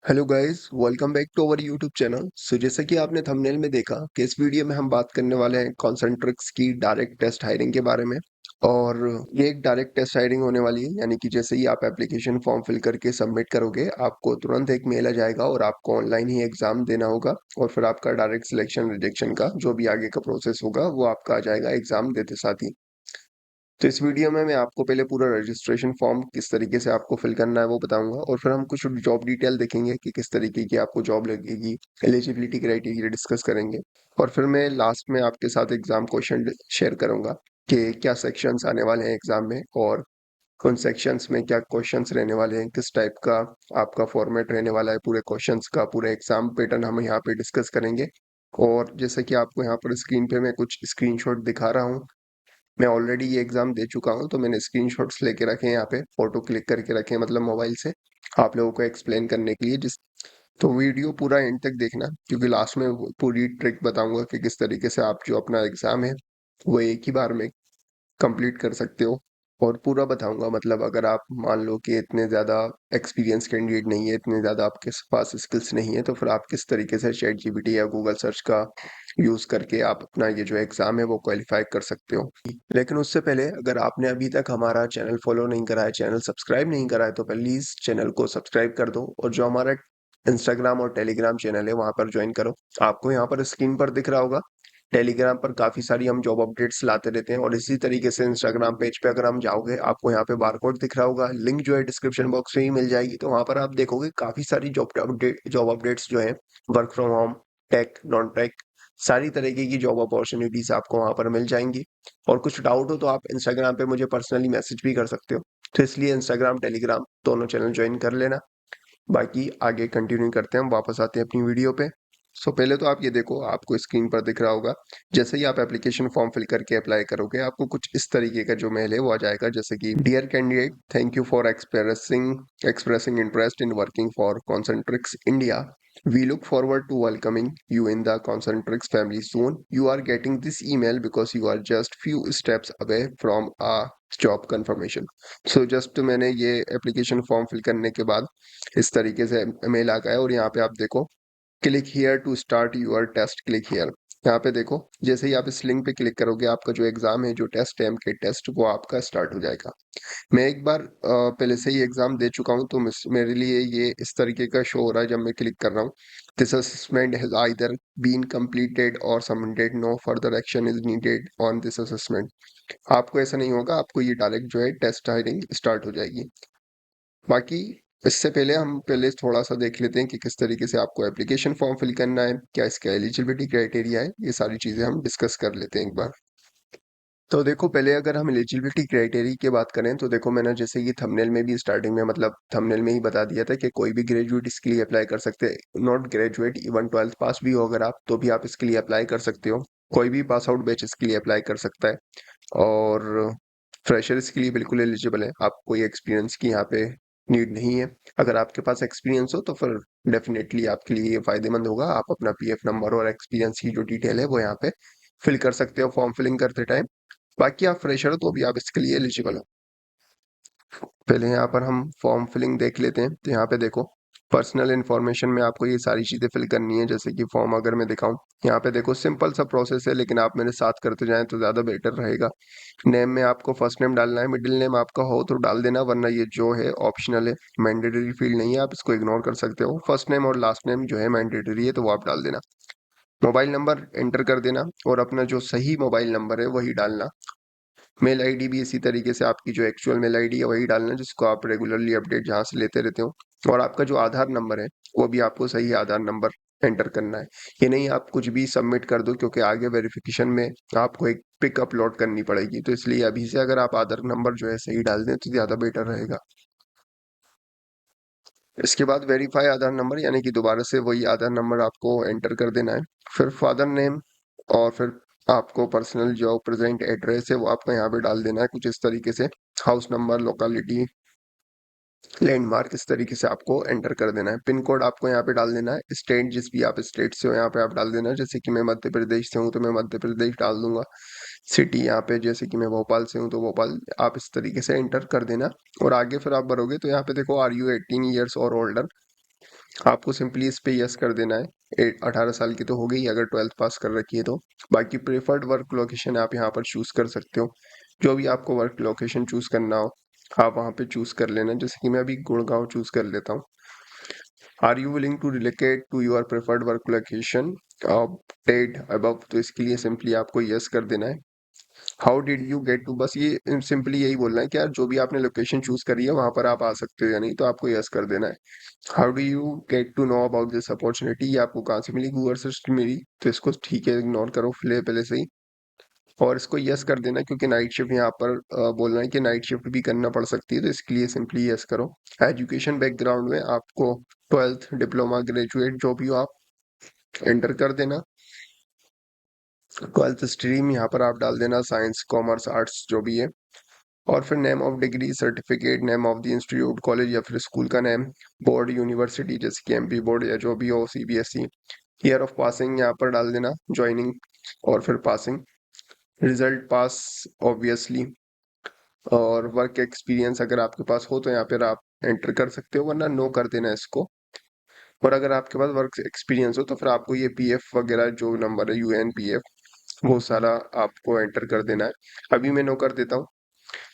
Hello guys, welcome back to our YouTube channel. जैसा कि आपने थंबनेल में देखा कि इस वीडियो में हम बात करने वाले हैं कॉन्सेंट्रिक्स की डायरेक्ट टेस्ट हायरिंग के बारे में। और ये एक डायरेक्ट टेस्ट हायरिंग होने वाली है, यानी कि जैसे ही आप एप्लीकेशन फॉर्म फिल करके सबमिट करोगे आपको तुरंत एक मेल आ जाएगा और आपको ऑनलाइन ही एग्जाम देना होगा। और फिर आपका डायरेक्ट सिलेक्शन रिजेक्शन का जो भी आगे का प्रोसेस होगा वो आपका आ जाएगा एग्जाम देते साथ ही। तो इस वीडियो में मैं आपको पहले पूरा रजिस्ट्रेशन फॉर्म किस तरीके से आपको फिल करना है वो बताऊंगा, और फिर हम कुछ जॉब डिटेल देखेंगे कि किस तरीके की आपको जॉब लगेगी। एलिजिबिलिटी क्राइटेरिया डिस्कस करेंगे। और फिर मैं लास्ट में आपके साथ एग्जाम क्वेश्चन शेयर करूंगा कि क्या सेक्शंस आने वाले हैं एग्जाम में, और उन सेक्शंस में क्या क्वेश्चंस रहने वाले हैं, किस टाइप का आपका फॉर्मेट रहने वाला है पूरे क्वेश्चंस का। पूरे एग्जाम पैटर्न हम यहाँ पे डिस्कस करेंगे। और जैसे कि आपको यहाँ पर स्क्रीन पे मैं कुछ स्क्रीनशॉट दिखा रहा हूँ, मैं ऑलरेडी ये एग्जाम दे चुका हूँ, तो मैंने स्क्रीनशॉट्स लेके रखे हैं, यहाँ पे फोटो क्लिक करके रखे हैं, मतलब मोबाइल से आप लोगों को एक्सप्लेन करने के लिए। जिस तो वीडियो पूरा एंड तक देखना, क्योंकि लास्ट में पूरी ट्रिक बताऊंगा कि किस तरीके से आप जो अपना एग्जाम है वो एक ही बार में कंप्लीट कर सकते हो। और पूरा बताऊंगा, मतलब अगर आप मान लो कि इतने ज़्यादा एक्सपीरियंस कैंडिडेट नहीं है, इतने ज़्यादा आपके पास स्किल्स नहीं है, तो फिर आप किस तरीके से चैट जीपीटी या गूगल सर्च का यूज़ करके आप अपना ये जो एग्ज़ाम है वो क्वालिफाई कर सकते हो। लेकिन उससे पहले अगर आपने अभी तक हमारा चैनल फॉलो नहीं करा है, चैनल सब्सक्राइब नहीं करा है, तो प्लीज़ चैनल को सब्सक्राइब कर दो। और जो हमारा इंस्टाग्राम और टेलीग्राम चैनल है वहाँ पर ज्वाइन करो। आपको यहाँ पर स्क्रीन पर दिख रहा होगा, टेलीग्राम पर काफी सारी हम जॉब अपडेट्स लाते रहते हैं। और इसी तरीके से इंस्टाग्राम पेज पे अगर हम जाओगे, आपको यहाँ पे बारकोड दिख रहा होगा, लिंक जो है डिस्क्रिप्शन बॉक्स में ही मिल जाएगी। तो वहां पर आप देखोगे काफी सारी जॉब अपडेट्स जो है, work from home, tech, non tech, सारी तरीके की जॉब अपॉर्चुनिटीज आपको वहां पर मिल जाएंगी। और कुछ डाउट हो तो आप इंस्टाग्राम पे मुझे पर्सनली मैसेज भी कर सकते हो। तो इसलिए इंस्टाग्राम टेलीग्राम दोनों चैनल ज्वाइन कर लेना। बाकी आगे कंटिन्यू करते हैं, हम वापस आते हैं अपनी वीडियो पे। पहले तो आप ये देखो, आपको स्क्रीन पर दिख रहा होगा, जैसे ही आप एप्लीकेशन फॉर्म फिल करके अप्लाई करोगे आपको कुछ इस तरीके का जो मेल है वो आ जाएगा, जैसे कि dear candidate, thank you for expressing interest in working for Concentrix India. We look forward to welcoming you in the Concentrix family soon. You are getting this email because you are just few steps away from a job confirmation. Just मैंने ये application form fill करने के बाद इस तरीके से mail आ गया है। और यहाँ पे आप देखो, click here to start your test, click here. यहाँ पे देखो, जैसे ही आप इस लिंक पे क्लिक करोगे आपका जो एग्जाम है, जो टेस्ट है, एमके टेस्ट, वो आपका स्टार्ट हो जाएगा। मैं एक बार पहले से ही एग्जाम दे चुका हूँ, तो मेरे लिए ये इस तरीके का शो हो रहा है जब मैं क्लिक कर रहा हूँ। This assessment has either been completed और submitted, no further action is needed on this assessment. आपको ऐसा नहीं होगा, आपको ये डायरेक्ट जो है टेस्ट हायरिंग स्टार्ट हो जाएगी। बाकी इससे पहले हम पहले थोड़ा सा देख लेते हैं कि किस तरीके से आपको एप्लीकेशन फॉर्म फिल करना है, क्या इसका एलिजिबिलिटी क्राइटेरिया है, ये सारी चीजें हम डिस्कस कर लेते हैं एक बार। तो देखो, पहले अगर हम एलिजिबिलिटी क्राइटेरिया की बात करें तो देखो, मैंने जैसे कि थंबनेल में भी स्टार्टिंग में, मतलब थंबनेल में ही बता दिया था कि कोई भी ग्रेजुएट इसके लिए अप्लाई कर सकते हैं। नॉट ग्रेजुएट, इवन 12th पास भी हो अगर आप, तो भी आप इसके लिए अप्लाई कर सकते हो। कोई भी पास आउट बैच इसके लिए अप्लाई कर सकता है। और फ्रेशर्स के लिए बिल्कुल एलिजिबल है, आप कोई एक्सपीरियंस की यहाँ पे नीड नहीं है। अगर आपके पास एक्सपीरियंस हो तो फिर डेफिनेटली आपके लिए ये फायदेमंद होगा। आप अपना पीएफ नंबर और एक्सपीरियंस की जो डिटेल है वो यहाँ पे फिल कर सकते हो फॉर्म फिलिंग करते टाइम। बाकी आप फ्रेशर हो तो भी आप इसके लिए एलिजिबल हो। पहले यहाँ पर हम फॉर्म फिलिंग देख लेते हैं। तो यहाँ पे देखो, पर्सनल इन्फॉर्मेशन में आपको ये सारी चीज़ें फिल करनी है। जैसे कि फॉर्म अगर मैं दिखाऊं, यहाँ पे देखो सिंपल सा प्रोसेस है, लेकिन आप मेरे साथ करते जाएं तो ज़्यादा बेटर रहेगा। नेम में आपको फर्स्ट नेम डालना है, मिडिल नेम आपका हो तो डाल देना, वरना ये जो है ऑप्शनल है, मैंडेटरी फील्ड नहीं है, आप इसको इग्नोर कर सकते हो। फर्स्ट नेम और लास्ट नेम जो है मैंडेटरी है, तो वो आप डाल देना। मोबाइल नंबर एंटर कर देना, और अपना जो सही मोबाइल नंबर है वही डालना। मेल आईडी भी इसी तरीके से, आपकी जो एक्चुअल मेल आईडी है वही डालना जिसको आप रेगुलरली अपडेट जहाँ से लेते रहते हो। और आपका जो आधार नंबर है वो भी आपको सही आधार नंबर एंटर करना है। ये नहीं आप कुछ भी सबमिट कर दो, क्योंकि आगे वेरिफिकेशन में आपको एक पिक अपलोड करनी पड़ेगी। तो इसलिए अभी से अगर आप आधार नंबर जो है सही डाल दें तो ज़्यादा बेटर रहेगा। इसके बाद वेरीफाई आधार नंबर, यानी कि दोबारा से वही आधार नंबर आपको एंटर कर देना है। फिर फादर नेम, और फिर आपको पर्सनल जो प्रेजेंट एड्रेस है वो आपको यहाँ पे डाल देना है कुछ इस तरीके से। हाउस नंबर, लोकेलिटी, लैंडमार्क, इस तरीके से आपको एंटर कर देना है। पिन कोड आपको यहाँ पे डाल देना है। स्टेट, जिस भी आप स्टेट से हो यहाँ पे आप डाल देना। जैसे कि मैं मध्य प्रदेश से हूँ तो मैं मध्य प्रदेश डाल दूंगा। सिटी यहाँ पे, जैसे कि मैं भोपाल से हूँ तो भोपाल, आप इस तरीके से एंटर कर देना। और आगे फिर आप भरोगे तो यहाँ पे देखो, आर यू 18 ईयर्स और ओल्डर, आपको सिंपली इस पे यस कर देना है। 18 साल की तो हो गई अगर 12th पास कर रखी है तो। बाकी प्रेफर्ड वर्क लोकेशन आप यहाँ पर चूज कर सकते हो, जो भी आपको वर्क लोकेशन चूज करना हो आप वहाँ पे चूज कर लेना। जैसे कि मैं अभी गुड़गांव चूज कर लेता हूँ। Are you willing to relocate to your preferred work location stated above, तो इसके लिए सिंपली आपको यस कर देना है। How did you get to, बस ये सिंपली यही बोलना है कि यार जो भी आपने लोकेशन चूज करी है वहां पर आप आ सकते हो या नहीं, तो आपको यस कर देना है। How do you get to know about this opportunity, ये आपको कहाँ से मिली, गूगल सर्च मिली, तो इसको ठीक है इग्नोर करो पहले से ही, और इसको यस कर देना क्योंकि नाइट शिफ्ट यहाँ पर बोलना है कि नाइट शिफ्ट भी करना पड़ सकती है, तो इसके लिए सिंपली यस करो। एजुकेशन बैकग्राउंड में आपको 12th डिप्लोमा ग्रेजुएट जो भी हो आप एंटर कर देना। 12th स्ट्रीम यहाँ पर आप डाल देना साइंस कॉमर्स आर्ट्स जो भी है, और फिर name of degree certificate, name of the institute college या फिर स्कूल का नेम, बोर्ड यूनिवर्सिटी जैसे कि एमपी बोर्ड या जो भी हो, सीबीएसई, ईयर ऑफ पासिंग यहाँ पर डाल देना, ज्वाइनिंग और फिर पासिंग, रिजल्ट पास ऑब्वियसली, और वर्क एक्सपीरियंस अगर आपके पास हो तो यहाँ पर आप एंटर कर सकते हो, वरना नो कर देना इसको। और अगर आपके पास वर्क एक्सपीरियंस हो तो फिर आपको ये पीएफ वगैरह जो नंबर है यूएन पीएफ वो सारा आपको एंटर कर देना है। अभी मैं नो कर देता हूँ।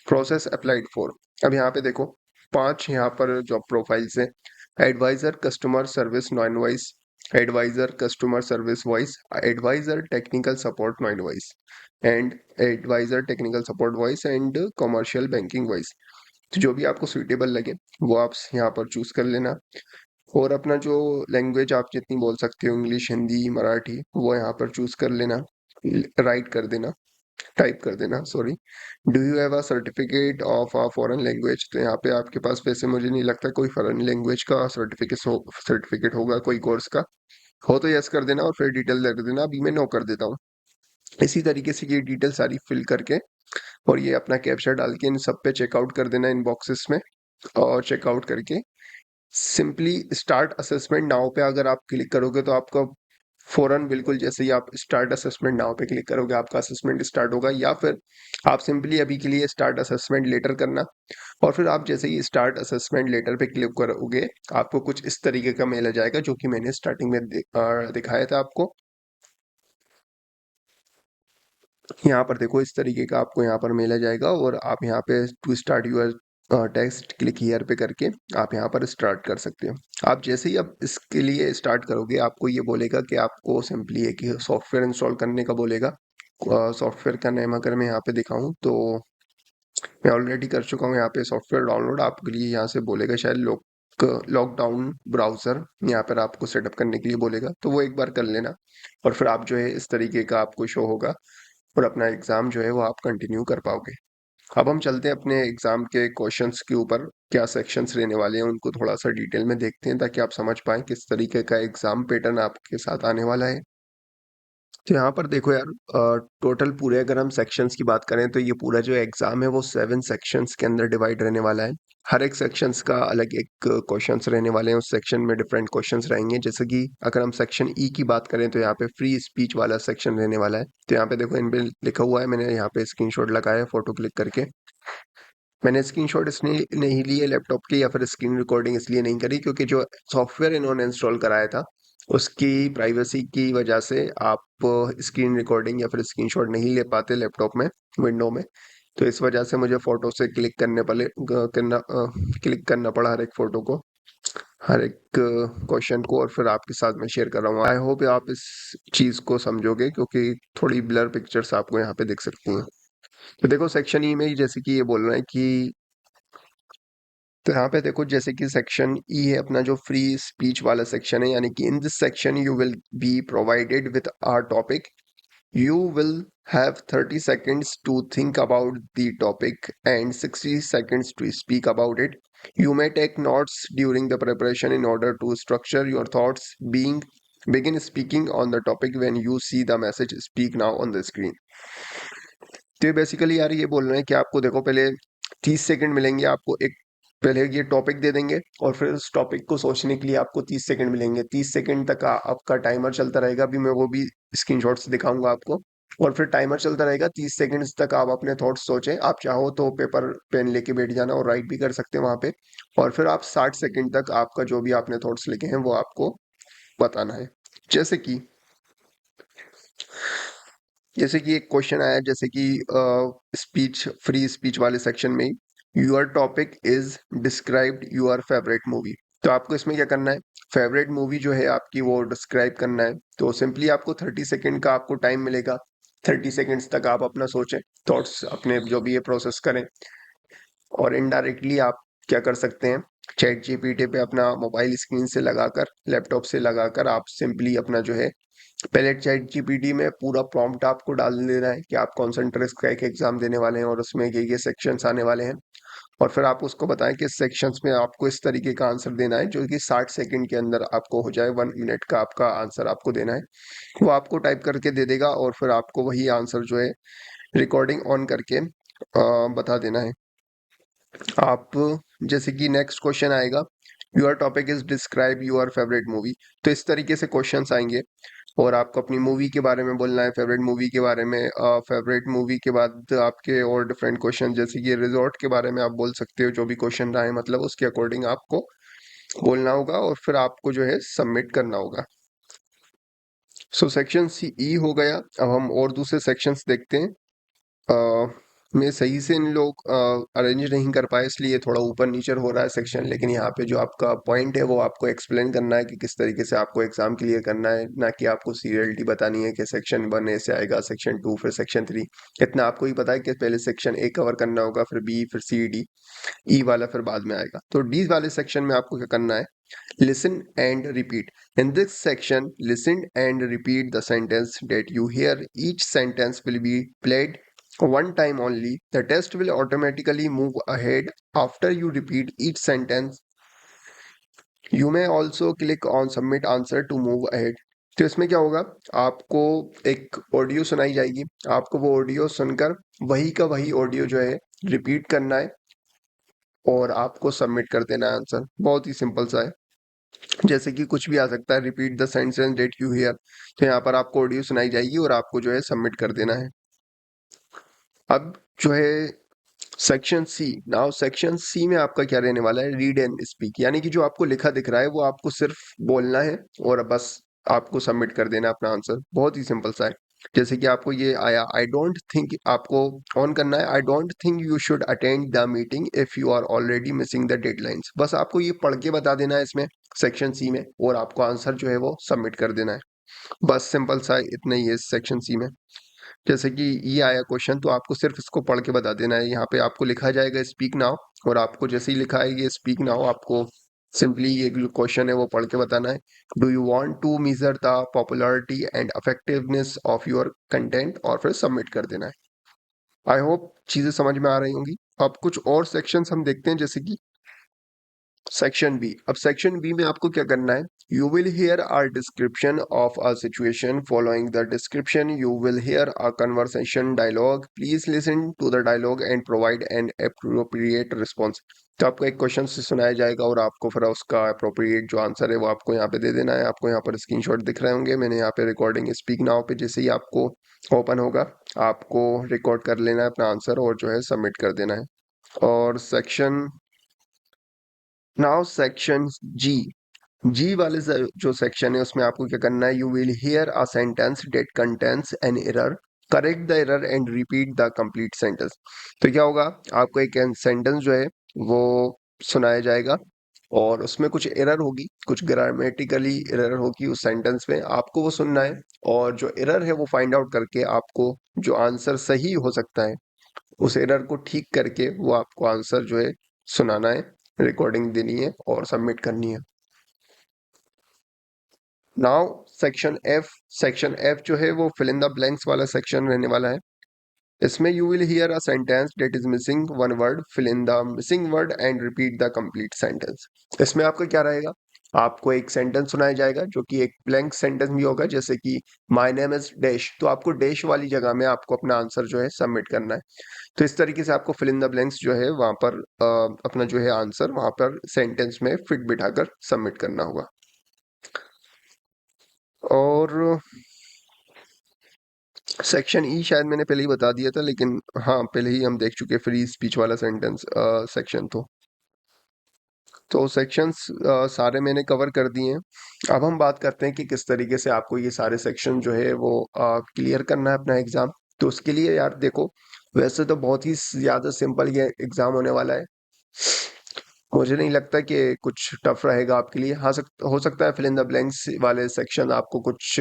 प्रोसेस अप्लाइड फॉर, अब यहाँ पे देखो 5 यहाँ पर जॉब प्रोफाइल्स है। Advisor customer service non voice, advisor customer service voice, advisor technical support non voice, and advisor technical support voice and commercial banking voice. तो जो भी आपको सुइटेबल लगे वो आप यहाँ पर चूज कर लेना, और अपना जो लैंग्वेज आप जितनी बोल सकते हो, इंग्लिश हिंदी मराठी, वो यहाँ पर चूज कर लेना, राइट कर देना, टाइप कर देना sorry. Do you have a certificate of a foreign language, तो यहाँ पे आपके पास वैसे मुझे नहीं लगता कोई फॉरेन लैंग्वेज का सर्टिफिकेट होगा कोई कोर्स का, हो तो यस कर देना और फिर डिटेल दे देना। अभी मैं नो कर देता हूँ। इसी तरीके से ये डिटेल सारी फिल करके और ये अपना कैप्चा डाल के इन सब पे चेकआउट कर देना इन बॉक्सेस में, और चेकआउट करके सिंपली स्टार्ट असेसमेंट नाउ पे अगर आप क्लिक करोगे तो आपका फौरन बिल्कुल जैसे ही आप स्टार्ट असेसमेंट नाउ पे क्लिक करोगे आपका असेसमेंट स्टार्ट होगा, या फिर आप सिंपली अभी के लिए स्टार्ट असेसमेंट लेटर करना, और फिर आप जैसे ही स्टार्ट असेसमेंट लेटर पे क्लिक करोगे आपको कुछ इस तरीके का मेल आ जाएगा जो कि मैंने स्टार्टिंग में दिखाया था आपको। यहाँ पर देखो इस तरीके का आपको यहाँ पर मेल आ जाएगा, और आप यहाँ पे to start your text click here पे करके आप यहाँ पर स्टार्ट कर सकते हो। आप जैसे ही अब इसके लिए स्टार्ट करोगे आपको ये बोलेगा कि आपको सिंपली एक सॉफ्टवेयर इंस्टॉल करने का बोलेगा। सॉफ्टवेयर का नेम अगर मैं यहाँ पे दिखाऊं तो मैं ऑलरेडी कर चुका हूँ यहाँ पे सॉफ्टवेयर डाउनलोड, आपके लिए यहाँ से बोलेगा शायद लॉकडाउन ब्राउजर, यहाँ पर आपको सेटअप करने के लिए बोलेगा, तो वो एक बार कर लेना, और फिर आप जो है इस तरीके का आपको शो होगा, और अपना एग्जाम जो है वो आप कंटिन्यू कर पाओगे। अब हम चलते हैं अपने एग्जाम के क्वेश्चंस के ऊपर, क्या सेक्शंस रहने वाले हैं उनको थोड़ा सा डिटेल में देखते हैं ताकि आप समझ पाएं किस तरीके का एग्जाम पैटर्न आपके साथ आने वाला है। तो यहाँ पर देखो यार, टोटल पूरे अगर हम सेक्शंस की बात करें तो ये पूरा जो एग्जाम है वो 7 सेक्शंस के अंदर डिवाइड रहने वाला है। हर एक सेक्शंस का अलग एक क्वेश्चंस रहने वाले हैं, उस सेक्शन में डिफरेंट क्वेश्चंस रहेंगे। जैसे कि अगर हम सेक्शन ई की बात करें तो यहाँ पे फ्री स्पीच वाला सेक्शन रहने वाला है। तो यहाँ पे देखो इन पे लिखा हुआ है, मैंने यहाँ पे स्क्रीनशॉट लगाया है फोटो क्लिक करके। मैंने स्क्रीनशॉट इसलिए नहीं लिए लैपटॉप की या फिर स्क्रीन रिकॉर्डिंग इसलिए नहीं करी क्योंकि जो सॉफ्टवेयर इन्होंने इंस्टॉल कराया था उसकी प्राइवेसी की वजह से आप स्क्रीन रिकॉर्डिंग या फिर स्क्रीनशॉट नहीं ले पाते लैपटॉप में, विंडो में। तो इस वजह से मुझे फोटो से क्लिक करना पड़ा हर एक फोटो को, हर एक क्वेश्चन को, और फिर आपके साथ में शेयर कर रहा हूँ। आई होप आप इस चीज़ को समझोगे क्योंकि थोड़ी ब्लर पिक्चर्स आपको यहाँ पे दिख सकती हैं। तो देखो सेक्शन ई में ही जैसे कि ये बोल रहा है कि, तो यहाँ पे देखो जैसे कि सेक्शन ई है अपना जो फ्री स्पीच वाला सेक्शन है, यानी कि in this section you will be provided with our topic, you will have 30 seconds to think about the topic and 60 seconds to speak about it. You may take notes during the preparation in order to structure your thoughts. Begin speaking on the topic when you see the message speak now on the screen. तो ये basically यार ये बोल रहे हैं कि आपको देखो पहले 30 सेकंड मिलेंगे आपको, एक पहले ये टॉपिक दे देंगे और फिर उस टॉपिक को सोचने के लिए आपको 30 सेकंड मिलेंगे। 30 सेकंड तक आपका टाइमर चलता रहेगा। अभी मैं वो भी स्क्रीनशॉट्स दिखाऊंगा आपको। और फिर टाइमर चलता रहेगा 30 सेकंड्स तक। आप अपने थॉट्स सोचें, आप चाहो तो पेपर पेन लेके बैठ जाना और राइट भी कर सकते हैं वहां पे। और फिर आप 60 सेकंड तक आपका जो भी आपने थॉट्स लिखे हैं वो आपको बताना है। जैसे कि जैसे कि एक क्वेश्चन आया, जैसे कि स्पीच, फ्री स्पीच वाले सेक्शन में, your topic is described your favourite movie. तो आपको इसमें क्या करना है, फेवरेट मूवी जो है आपकी वो डिस्क्राइब करना है। तो सिंपली आपको 30 सेकंड का आपको टाइम मिलेगा। 30 सेकंड्स तक आप अपना सोचें, थॉट्स अपने जो भी है प्रोसेस करें। और इनडायरेक्टली आप क्या कर सकते हैं, चैट जीपीटी पे अपना मोबाइल स्क्रीन से लगाकर, लैपटॉप से लगाकर आप सिंपली अपना जो है, पहले चैट जीपीटी में पूरा प्रॉम्प्ट आपको डाल देना है कि आप कौन सा इंटरेस्ट का एक एग्जाम देने वाले हैं और उसमें ये सेक्शंस आने वाले हैं। और फिर आप उसको बताएं कि सेक्शंस में आपको इस तरीके का आंसर देना है जो कि 60 सेकंड के अंदर आपको हो जाए। 1 मिनट का आपका आंसर आपको देना है, वो आपको टाइप करके दे देगा और फिर आपको वही आंसर जो है रिकॉर्डिंग ऑन करके बता देना है। आप जैसे कि नेक्स्ट क्वेश्चन आएगा, your topic is describe your favourite movie. तो इस तरीके से क्वेश्चंस आएंगे और आपको अपनी मूवी के बारे में बोलना है, फेवरेट मूवी के बारे में। फेवरेट मूवी के बाद आपके और डिफरेंट क्वेश्चन, जैसे कि रिजॉर्ट के बारे में आप बोल सकते हो। जो भी क्वेश्चन रहे मतलब उसके अकॉर्डिंग आपको बोलना होगा और फिर आपको जो है सबमिट करना होगा। सो सेक्शन सी ई हो गया। अब हम और दूसरे सेक्शंस देखते हैं। मैं सही से इन लोग अरेंज नहीं कर पाए, इसलिए थोड़ा ऊपर नीचे हो रहा है सेक्शन। लेकिन यहाँ पे जो आपका पॉइंट है वो आपको एक्सप्लेन करना है कि किस तरीके से आपको एग्जाम क्लियर करना है, ना कि आपको सीरियलिटी बतानी है कि सेक्शन 1 ऐसे आएगा, सेक्शन 2 फिर सेक्शन 3। इतना आपको ही पता है कि पहले सेक्शन ए कवर करना होगा, फिर बी, फिर सी, डी, ई वाला फिर बाद में आएगा। तो डी वाले सेक्शन में आपको क्या करना है, listen and repeat. In this section, listen and repeat the sentence that you hear. Each sentence will be played one time only. The test will automatically move ahead after you repeat each sentence. You may also click on submit answer to move ahead. तो इसमें क्या होगा, आपको एक audio सुनाई जाएगी, आपको वो ऑडियो सुनकर वही का वही ऑडियो जो है रिपीट करना है और आपको सबमिट कर देना है आंसर। बहुत ही सिंपल सा है। जैसे कि कुछ भी आ सकता है, repeat the sentence that you hear. तो यहाँ पर आपको ऑडियो सुनाई जाएगी और आपको जो है सबमिट कर देना है। अब जो है section C, now section C में आपका क्या रहने वाला है, रीड एंड स्पीक। यानी कि जो आपको लिखा दिख रहा है वो आपको सिर्फ बोलना है और बस आपको सबमिट कर देना है अपना आंसर। बहुत ही सिंपल सा है। जैसे कि आपको ये आया, आई डोंट थिंक, आपको ऑन करना है, I don't think you should attend the meeting if you are already missing the deadlines. बस आपको ये पढ़ के बता देना है इसमें सेक्शन सी में और आपको आंसर जो है वो सबमिट कर देना है। बस सिंपल सा इतना ही है सेक्शन सी में। जैसे कि ये आया क्वेश्चन, तो आपको सिर्फ इसको पढ़ के बता देना है। यहाँ पे आपको लिखा जाएगा स्पीक नाउ और आपको जैसे ही लिखा है ये स्पीक नाउ, आपको सिंपली ये क्वेश्चन है वो पढ़ के बताना है। Do you want to measure the popularity and effectiveness of your content, और फिर सबमिट कर देना है। आई होप चीजें समझ में आ रही होंगी। अब कुछ और सेक्शंस हम देखते हैं, जैसे कि सेक्शन बी। अब सेक्शन बी में आपको क्या करना है, you will hear a description of a situation, following the description you will hear a conversation dialogue, please listen to the dialogue and provide an appropriate response. तो आपको एक question से सुनाया जाएगा और आपको फिर उसका अप्रोप्रिएट जो आंसर है वो आपको यहाँ पे दे देना है। आपको यहाँ पर स्क्रीनशॉट दिख रहे होंगे, मैंने यहाँ पे रिकॉर्डिंग स्पीक नाउ पे जैसे ही आपको ओपन होगा आपको रिकॉर्ड कर लेना है अपना आंसर और जो है सबमिट कर देना है। और section, now section G, G वाले जो सेक्शन है उसमें आपको क्या करना है, you will hear a sentence that contains an error, correct the error and repeat the complete sentence. तो क्या होगा, आपको एक सेंटेंस जो है वो सुनाया जाएगा और उसमें कुछ एरर होगी, कुछ ग्रामेटिकली एरर होगी उस सेंटेंस में, आपको वो सुनना है और जो एरर है वो फाइंड आउट करके आपको जो आंसर सही हो सकता है उस एरर को ठीक करके वो आपको आंसर जो है सुनाना है, रिकॉर्डिंग देनी है और सबमिट करनी है। Now section F, section F जो है वो फिल इन द ब्लैंक्स वाला सेक्शन रहने वाला है। इसमें you will hear a sentence that is missing one word, fill in the missing word and repeat the complete sentence. इसमें आपका क्या रहेगा, आपको एक सेंटेंस सुनाया जाएगा जो कि एक ब्लैंक सेंटेंस भी होगा, जैसे कि माय नेम इज डैश, तो आपको डैश वाली जगह में आपको अपना आंसर जो है सबमिट करना है। तो इस तरीके से आपको फिल इन द ब्लैंक्स जो है वहां पर अपना जो है आंसर वहां पर सेंटेंस में फिट बिठाकर सबमिट करना होगा। और सेक्शन ई शायद मैंने पहले ही बता दिया था, लेकिन हाँ पहले ही हम देख चुके फ्री स्पीच वाला सेंटेंस सेक्शन। तो सेक्शंस सारे मैंने कवर कर दिए हैं। अब हम बात करते हैं कि किस तरीके से आपको ये सारे सेक्शन जो है वो क्लियर करना है अपना एग्जाम। तो उसके लिए यार देखो, वैसे तो बहुत ही ज़्यादा सिंपल ये एग्जाम होने वाला है। मुझे नहीं लगता कि कुछ टफ रहेगा आपके लिए। हाँ हो सकता है फिल इन द ब्लैंक्स वाले सेक्शन आपको कुछ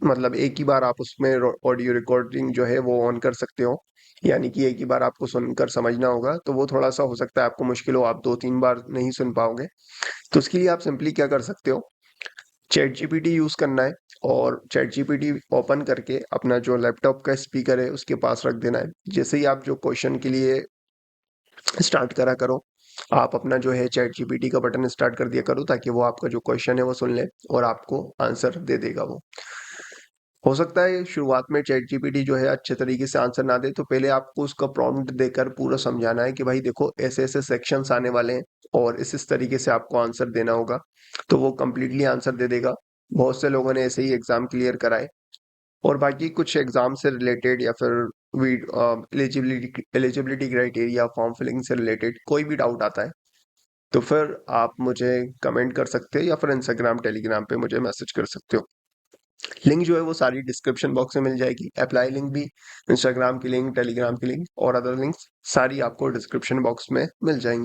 मतलब एक ही बार आप उसमें ऑडियो रिकॉर्डिंग जो है वो ऑन कर सकते हो, यानी कि एक ही बार आपको सुनकर समझना होगा, तो वो थोड़ा सा हो सकता है आपको मुश्किल हो, आप 2-3 बार नहीं सुन पाओगे। तो उसके लिए आप सिंपली क्या कर सकते हो, चैट जीपीटी यूज करना है। और चैट जीपीटी ओपन करके अपना जो लैपटॉप का स्पीकर है उसके पास रख देना है। जैसे ही आप जो क्वेश्चन के लिए स्टार्ट करा करो, आप अपना जो है चैट जीपीटी का बटन स्टार्ट कर दिया करो, ताकि वो आपका जो क्वेश्चन है वो सुन ले और आपको आंसर दे देगा वो। हो सकता है शुरुआत में चैट जीपीटी जो है अच्छे तरीके से आंसर ना दे, तो पहले आपको उसका प्रॉम्प्ट देकर पूरा समझाना है कि भाई देखो ऐसे ऐसे सेक्शंस आने वाले हैं और इस तरीके से आपको आंसर देना होगा, तो वो कंप्लीटली आंसर दे देगा। बहुत से लोगों ने ऐसे ही एग्जाम क्लियर कराए। और बाकी कुछ एग्जाम से रिलेटेड या फिर एलिजिबिलिटी क्राइटेरिया, फॉर्म फिलिंग से रिलेटेड कोई भी डाउट आता है, तो फिर आप मुझे कमेंट कर सकते हो या फिर इंस्टाग्राम टेलीग्राम पे मुझे मैसेज कर सकते हो। लिंक जो है वो सारी डिस्क्रिप्शन बॉक्स में मिल जाएगी। अप्लाई लिंक भी, इंस्टाग्राम की लिंक, टेलीग्राम की लिंक और अदर लिंक्स सारी आपको डिस्क्रिप्शन बॉक्स में मिल जाएंगी।